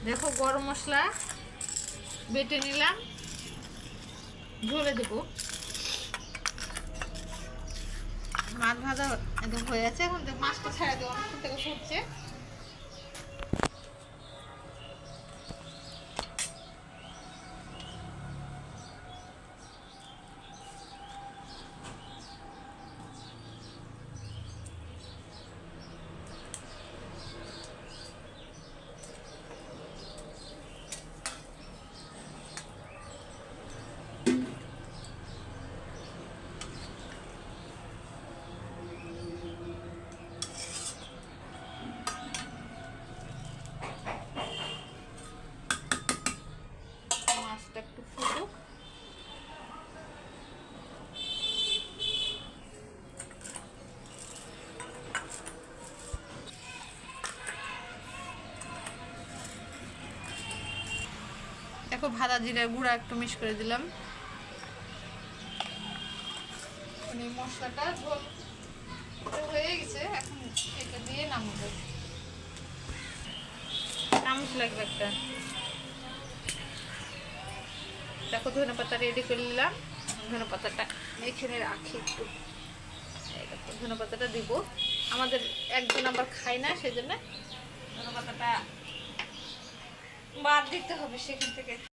দেখো গরম মশলা বেটে নিলাম, ঝোলে দেবো। মাছ ভাজা একদম হয়ে আছে, এখন মাছটা ছেড়ে দেবো, অনেকক্ষণ থেকে ফুটছে। মাছটা একটু ফুটুক। দেখো ভাজা জিরার গুঁড়া একটু মিক্স করে দিলাম। এই মশলাটা ঝোল হয়ে গেছে, এখন এটা দিয়ে নামাবো। চামচ লাগবে একটা। দেখো ধনে পাতা রেডি করে নিলাম, ধনে পাতাটা এখানে রাখি একটু। ধনে পাতাটা দিব, আমাদের একজন আবার খাই না, সেই জন্য ধনে পাতাটা বাদ দিতে হবে সেখান থেকে।